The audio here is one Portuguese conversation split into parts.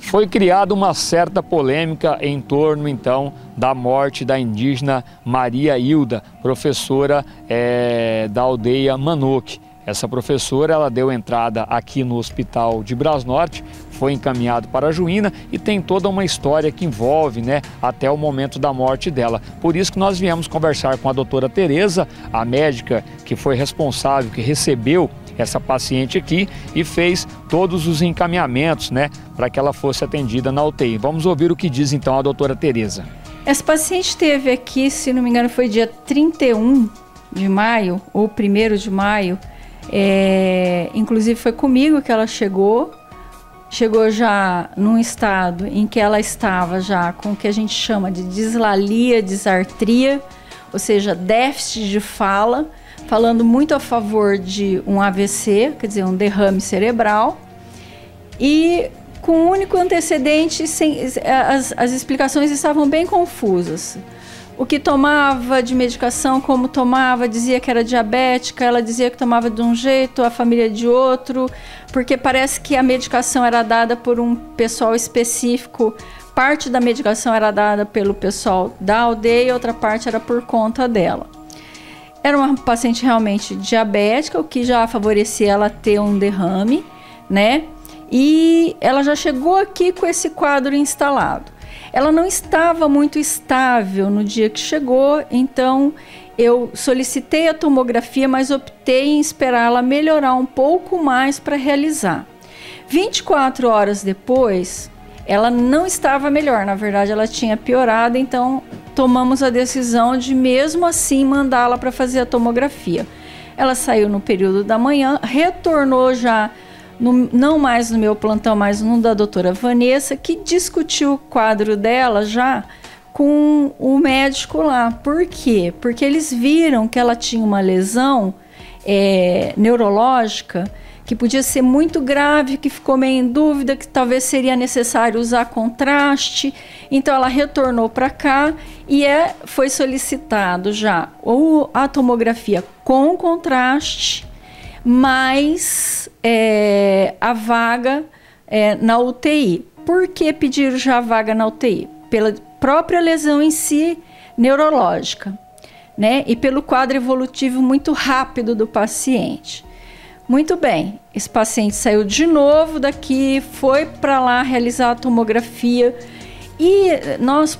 Foi criada uma certa polêmica em torno, então, da morte da indígena Maria Hilda, professora da aldeia Manoque. Essa professora, ela deu entrada aqui no hospital de Brasnorte, foi encaminhado para a Juína e tem toda uma história que envolve, né, até o momento da morte dela. Por isso que nós viemos conversar com a doutora Tereza, a médica que foi responsável, que recebeu essa paciente aqui e fez todos os encaminhamentos, né, para que ela fosse atendida na UTI. Vamos ouvir o que diz então a doutora Tereza. Essa paciente esteve aqui, se não me engano, foi dia 31 de maio ou 1º de maio. Inclusive foi comigo que ela chegou já num estado em que ela estava já com o que a gente chama de dislalia, disartria, ou seja, déficit de fala, falando muito a favor de um AVC, quer dizer, um derrame cerebral, e com um único antecedente, as explicações estavam bem confusas. O que tomava de medicação, como tomava, dizia que era diabética, ela dizia que tomava de um jeito, a família de outro, porque parece que a medicação era dada por um pessoal específico, parte da medicação era dada pelo pessoal da aldeia, outra parte era por conta dela. Era uma paciente realmente diabética, o que já favorecia ela ter um derrame, né? E ela já chegou aqui com esse quadro instalado. Ela não estava muito estável no dia que chegou, então eu solicitei a tomografia, mas optei em esperá-la melhorar um pouco mais para realizar. 24 horas depois, ela não estava melhor, na verdade ela tinha piorado, então tomamos a decisão de mesmo assim mandá-la para fazer a tomografia. Ela saiu no período da manhã, retornou já não mais no meu plantão, mas no da doutora Vanessa, que discutiu o quadro dela já com o médico lá. Por quê? Porque eles viram que ela tinha uma lesão neurológica que podia ser muito grave, que ficou meio em dúvida, que talvez seria necessário usar contraste. Então ela retornou para cá e foi solicitado já a tomografia com contraste, mais a vaga na UTI. Por que pediram já a vaga na UTI? Pela própria lesão em si neurológica, né? E pelo quadro evolutivo muito rápido do paciente. Muito bem, esse paciente saiu de novo daqui, foi para lá realizar a tomografia. E nós,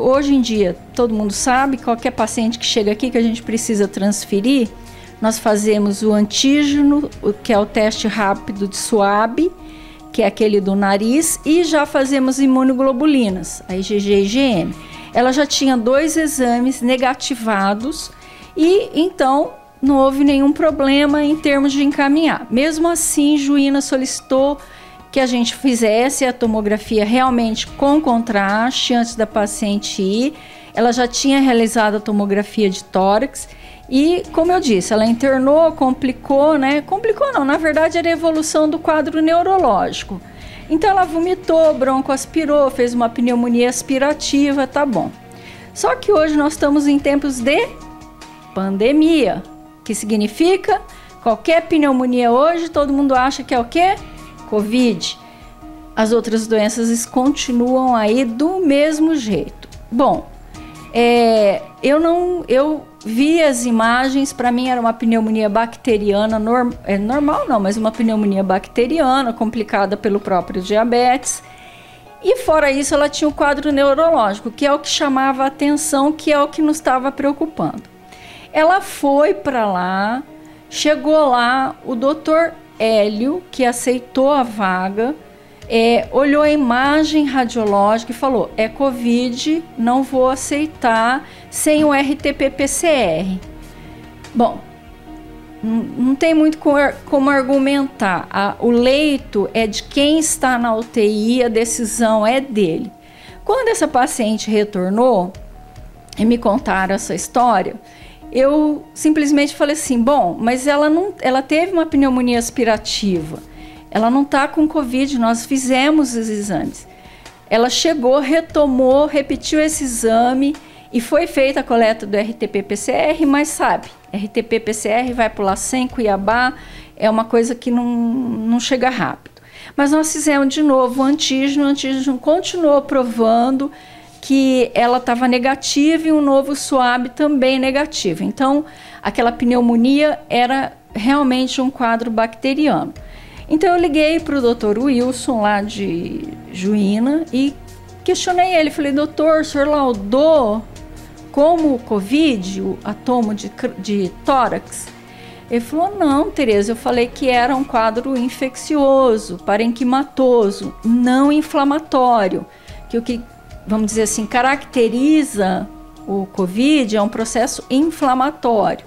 hoje em dia, todo mundo sabe, qualquer paciente que chega aqui que a gente precisa transferir, nós fazemos o antígeno, que é o teste rápido de SWAB, que é aquele do nariz, e já fazemos imunoglobulinas, a IgG e IgM. Ela já tinha 2 exames negativados e então não houve nenhum problema em termos de encaminhar. Mesmo assim, Juína solicitou que a gente fizesse a tomografia realmente com contraste antes da paciente ir. Ela já tinha realizado a tomografia de tórax e, como eu disse, ela internou, complicou, né? Complicou não, na verdade era a evolução do quadro neurológico. Então ela vomitou, broncoaspirou, fez uma pneumonia aspirativa, tá bom. Só que hoje nós estamos em tempos de pandemia, que significa qualquer pneumonia hoje, todo mundo acha que é o quê? Covid. As outras doenças continuam aí do mesmo jeito. Bom, eu vi as imagens, para mim era uma pneumonia bacteriana, normal não, mas uma pneumonia bacteriana, complicada pelo próprio diabetes. E fora isso, ela tinha o quadro neurológico, que é o que chamava a atenção, que é o que nos estava preocupando. Ela foi para lá, chegou lá, o doutor Hélio, que aceitou a vaga, olhou a imagem radiológica e falou: é Covid, não vou aceitar sem o RT-PCR. Bom, não tem muito como argumentar. O leito é de quem está na UTI, a decisão é dele. Quando essa paciente retornou e me contaram essa história, eu simplesmente falei assim: bom, mas ela teve uma pneumonia aspirativa, ela não está com Covid, nós fizemos os exames. Ela chegou, retomou, repetiu esse exame e foi feita a coleta do RT-PCR, mas sabe, RT-PCR vai para o LACEN, Cuiabá, é uma coisa que não chega rápido. Mas nós fizemos de novo o antígeno continuou provando que ela estava negativa e um novo SWAB também negativo. Então, aquela pneumonia era realmente um quadro bacteriano. Então, eu liguei para o Dr. Wilson, lá de Juína, e questionei ele. Falei, doutor, o senhor laudou como Covid, o atomo de tórax? Ele falou, não, Tereza, eu falei que era um quadro infeccioso, parenquimatoso, não inflamatório, que o que, vamos dizer assim, caracteriza o Covid é um processo inflamatório.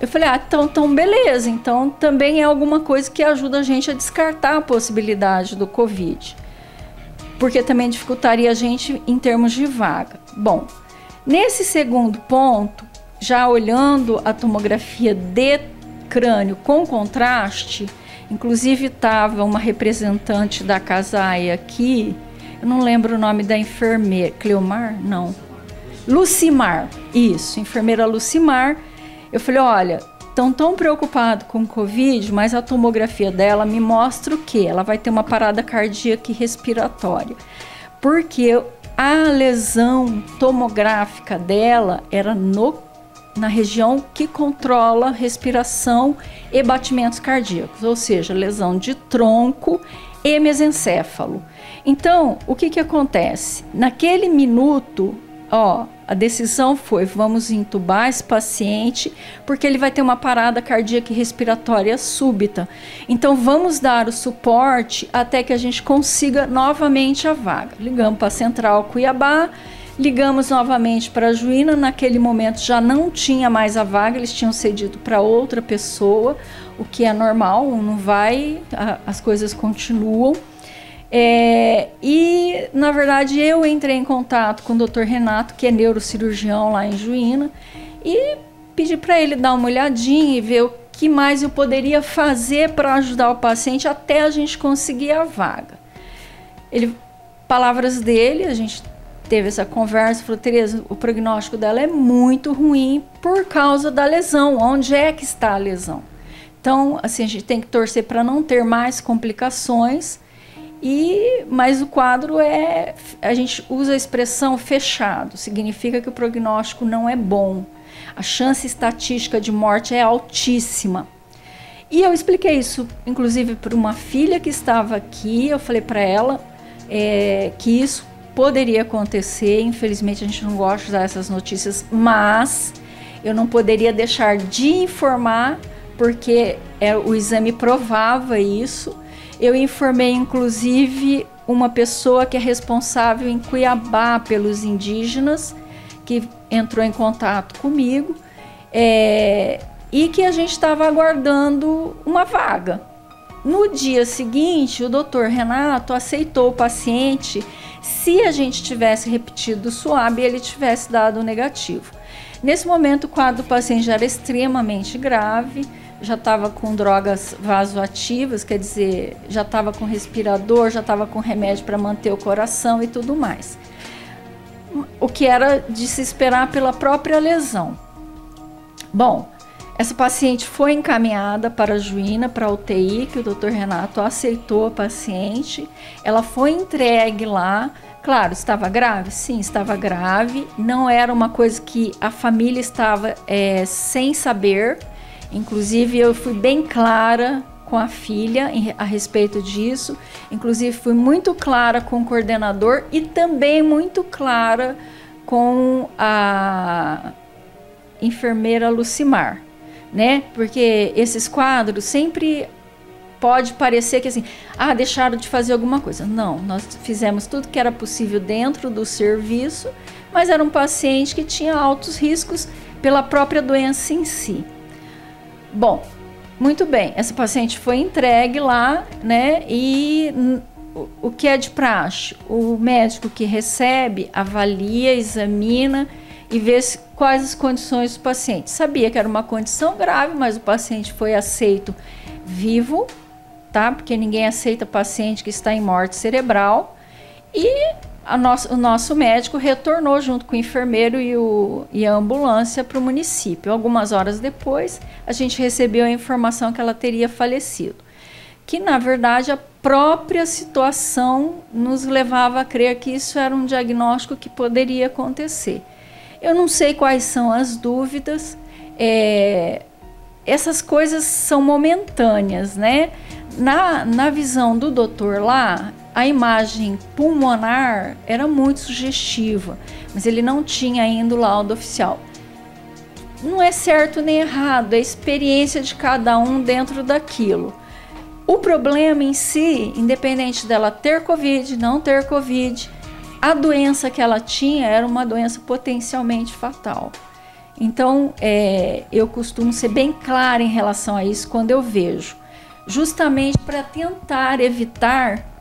Eu falei, então beleza, então também é alguma coisa que ajuda a gente a descartar a possibilidade do Covid, porque também dificultaria a gente em termos de vaga. Bom, nesse segundo ponto, já olhando a tomografia de crânio com contraste, inclusive estava uma representante da Casaia aqui, eu não lembro o nome da enfermeira, Cleomar? Não. Lucimar, isso, enfermeira Lucimar. Eu falei, olha, estão tão preocupados com o Covid, mas a tomografia dela me mostra o quê? Ela vai ter uma parada cardíaca e respiratória. Porque a lesão tomográfica dela era na região que controla respiração e batimentos cardíacos, ou seja, lesão de tronco e mesencéfalo. Então, o que acontece? Naquele minuto, a decisão foi, vamos entubar esse paciente, porque ele vai ter uma parada cardíaca e respiratória súbita. Então, vamos dar o suporte até que a gente consiga novamente a vaga. Ligamos para a Central Cuiabá, ligamos novamente para a Juína, naquele momento já não tinha mais a vaga, eles tinham cedido para outra pessoa, o que é normal, não vai, as coisas continuam. E, na verdade, eu entrei em contato com o Dr. Renato, que é neurocirurgião lá em Juína, e pedi para ele dar uma olhadinha e ver o que mais eu poderia fazer para ajudar o paciente até a gente conseguir a vaga. Palavras dele, a gente teve essa conversa, falou, Tereza, o prognóstico dela é muito ruim por causa da lesão. Onde é que está a lesão? Então, assim, a gente tem que torcer para não ter mais complicações, mas o quadro a gente usa a expressão fechado, significa que o prognóstico não é bom. A chance estatística de morte é altíssima. E eu expliquei isso, inclusive, para uma filha que estava aqui, eu falei para ela que isso poderia acontecer, infelizmente a gente não gosta de dar essas notícias, mas eu não poderia deixar de informar, porque o exame provava isso. Eu informei, inclusive, uma pessoa que é responsável em Cuiabá pelos indígenas, que entrou em contato comigo, e que a gente estava aguardando uma vaga. No dia seguinte, o doutor Renato aceitou o paciente se a gente tivesse repetido o SWAB e ele tivesse dado negativo. Nesse momento, o quadro do paciente já era extremamente grave, já estava com drogas vasoativas, quer dizer, já estava com respirador, já estava com remédio para manter o coração e tudo mais. O que era de se esperar pela própria lesão. Bom, essa paciente foi encaminhada para a Juína, para a UTI, que o Dr. Renato aceitou a paciente. Ela foi entregue lá. Claro, estava grave? Sim, estava grave. Não era uma coisa que a família estava sem saber. Inclusive, eu fui bem clara com a filha a respeito disso. Inclusive, fui muito clara com o coordenador e também muito clara com a enfermeira Lucimar, né? Porque esses quadros sempre pode parecer que assim, deixaram de fazer alguma coisa. Não, nós fizemos tudo que era possível dentro do serviço, mas era um paciente que tinha altos riscos pela própria doença em si. Bom, muito bem, essa paciente foi entregue lá, né? E o que é de praxe? O médico que recebe avalia, examina e vê quais as condições do paciente. Sabia que era uma condição grave, mas o paciente foi aceito vivo, tá? Porque ninguém aceita paciente que está em morte cerebral. E o nosso médico retornou junto com o enfermeiro e a ambulância para o município. Algumas horas depois, a gente recebeu a informação que ela teria falecido. que na verdade a própria situação nos levava a crer que isso era um diagnóstico que poderia acontecer. Eu não sei quais são as dúvidas, essas coisas são momentâneas, né? Na visão do doutor lá, a imagem pulmonar era muito sugestiva, mas ele não tinha ainda o laudo oficial. Não é certo nem errado, é a experiência de cada um dentro daquilo. O problema em si, independente dela ter Covid, não ter Covid, a doença que ela tinha era uma doença potencialmente fatal. Então, eu costumo ser bem clara em relação a isso quando eu vejo, justamente para tentar evitar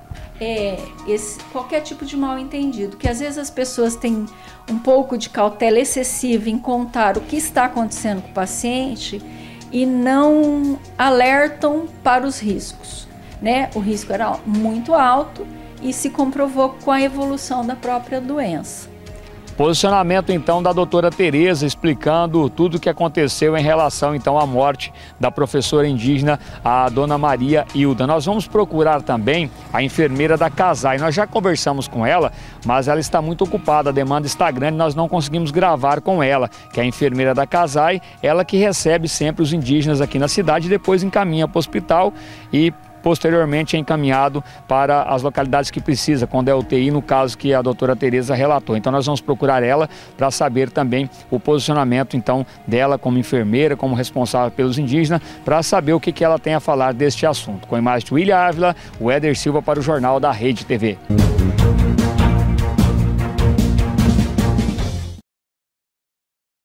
qualquer tipo de mal-entendido, que às vezes as pessoas têm um pouco de cautela excessiva em contar o que está acontecendo com o paciente e não alertam para os riscos, né? O risco era muito alto e se comprovou com a evolução da própria doença. Posicionamento então da doutora Tereza explicando tudo o que aconteceu em relação então à morte da professora indígena, a dona Maria Hilda. Nós vamos procurar também a enfermeira da CASAI. Nós já conversamos com ela, mas ela está muito ocupada, a demanda está grande, nós não conseguimos gravar com ela, que é a enfermeira da CASAI, ela que recebe sempre os indígenas aqui na cidade e depois encaminha para o hospital e posteriormente é encaminhado para as localidades que precisa, quando é UTI, no caso que a doutora Tereza relatou. Então nós vamos procurar ela para saber também o posicionamento então dela como enfermeira, como responsável pelos indígenas, para saber o que ela tem a falar deste assunto. Com a imagem de William Ávila, o Éder Silva para o Jornal da Rede TV.